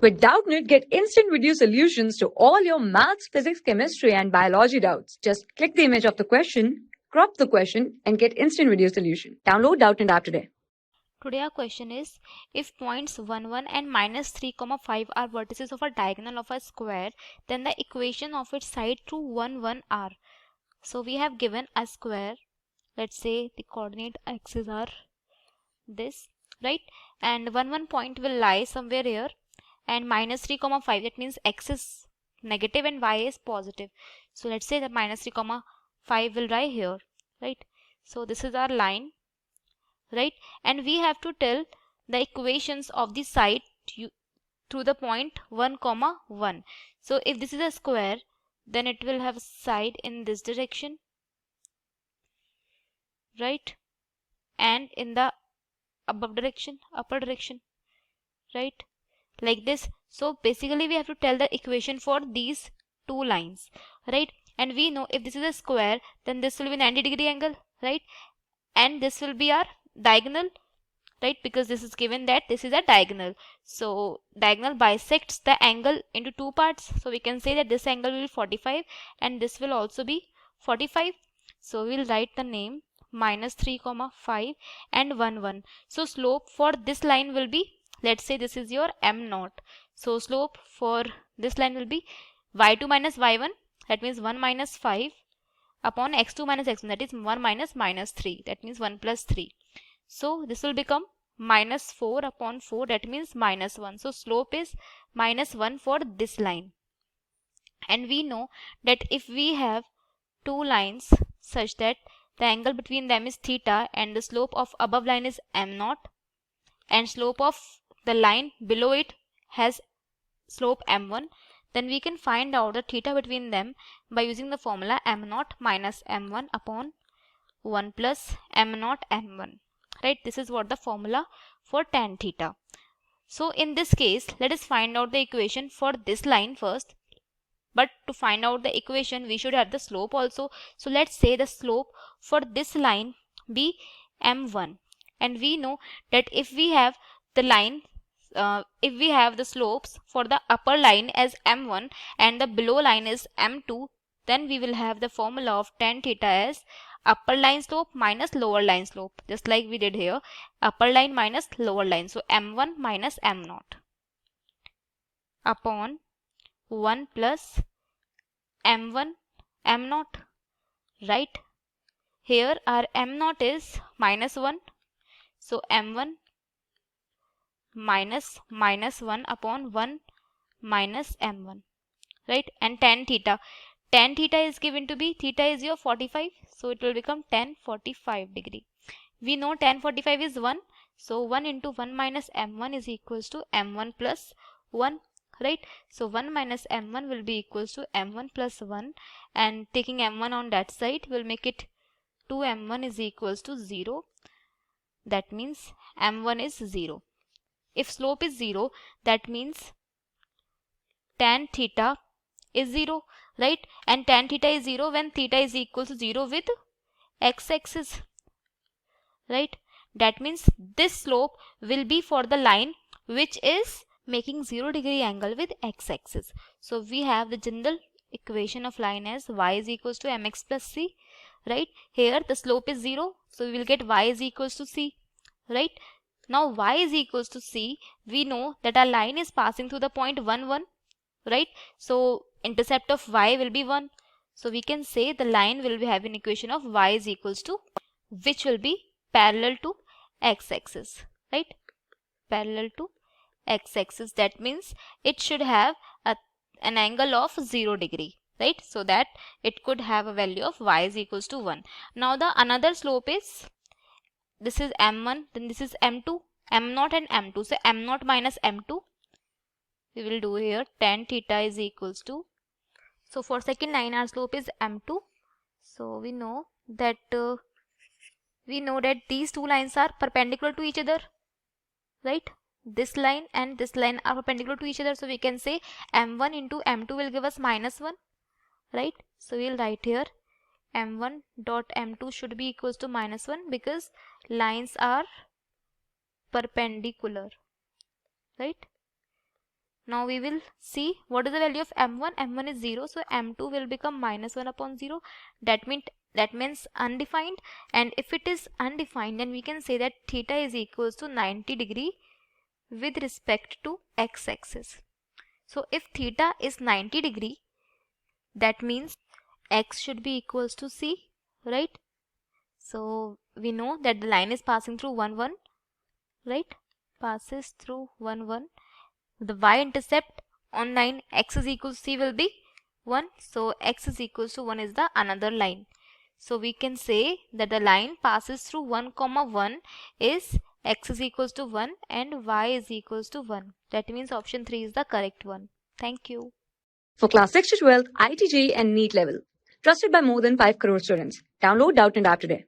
With Doubtnut, get instant video solutions to all your maths, physics, chemistry, and biology doubts. Just click the image of the question, crop the question, and get instant video solution. Download Doubtnut app today. Today our question is, if points 1, 1 and minus 3, 5 are vertices of a diagonal of a square, then the equation of its side through 1, 1 are. So we have given a square. Let's say the coordinate axes are this, right? And 1, 1 point will lie somewhere here, and minus 3, 5, that means x is negative and y is positive. So let's say that minus 3, 5 will lie here, right? So this is our line, right? And we have to tell the equations of the side through the point 1, 1. So if this is a square, then it will have a side in this direction, right? And in the above direction, upper direction, right? Like this. So basically we have to tell the equation for these two lines, right? And we know if this is a square, then this will be 90-degree angle, right? And this will be our diagonal, right? Because this is given that this is a diagonal. So diagonal bisects the angle into two parts. So we can say that this angle will be 45 and this will also be 45. So we'll write the name minus 3, 5 and 1, 1. So slope for this line will be, let's say this is your m0. So slope for this line will be y2 minus y1, that means 1 minus 5 upon x2 minus x1, that is 1 minus minus 3, that means 1 plus 3. So this will become minus 4 upon 4, that means minus 1. So slope is minus 1 for this line. And we know that if we have two lines such that the angle between them is theta and the slope of above line is m0 and slope of the line below it has slope m1, then we can find out the theta between them by using the formula m0 minus m1 upon 1 plus m0 m1. Right, this is what the formula for tan theta. So in this case, let us find out the equation for this line first. But to find out the equation, we should have the slope also. So let's say the slope for this line be m1, and we know that if we have the line, if we have the slopes for the upper line as m1 and the below line is m2, then we will have the formula of tan theta as upper line slope minus lower line slope, just like we did here, upper line minus lower line. So m1 minus m0 upon 1 plus m1 m0, right? Here our m0 is minus 1, so m1 minus minus 1 upon 1 minus m1, right? And tan theta is given to be, theta is your 45, so it will become tan 45 degree. We know tan 45 is 1, so 1 into 1 minus m1 is equals to m1 plus 1, right? So 1 minus m1 will be equals to m1 plus 1, and taking m1 on that side will make it 2m1 is equals to 0. That means m1 is 0. If slope is 0, that means tan theta is 0, right? And tan theta is 0 when theta is equal to 0 with x-axis, right? That means this slope will be for the line which is making 0-degree angle with x-axis. So we have the general equation of line as y is equals to mx plus c, right? Here the slope is 0, so we will get y is equals to c, right? Now y is equals to c, we know that our line is passing through the point 1, 1, right? So intercept of y will be 1. So we can say the line will be having equation of y is equals to, which will be parallel to x-axis, right? Parallel to x-axis, that means it should have an angle of 0-degree, right? So that it could have a value of y is equals to 1. Now the another slope is, this is m1, then this is m2, m0 and m2. So m0 minus m2, we will do here tan theta is equals to, so for second line our slope is m2. So we know that these two lines are perpendicular to each other, right? This line and this line are perpendicular to each other, so we can say m1 into m2 will give us minus 1, right? So we'll write here m1 dot m2 should be equals to minus 1 because lines are perpendicular, right? Now we will see what is the value of m1. m1 is 0, so m2 will become minus 1 upon 0. That means undefined, and if it is undefined, then we can say that theta is equals to 90 degree with respect to x-axis. So if theta is 90 degree, that means x should be equals to c, right? So we know that the line is passing through 1 1, right? Passes through 1 1. The y-intercept on line x is equals to c will be 1. So x is equals to 1 is the another line. So we can say that the line passes through 1 comma 1 is x is equals to 1 and y is equals to 1. That means option 3 is the correct one. Thank you. For class 6 to 12, IIT JEE and NEET level. Trusted by more than 5 crore students. Download Doubtnut app today.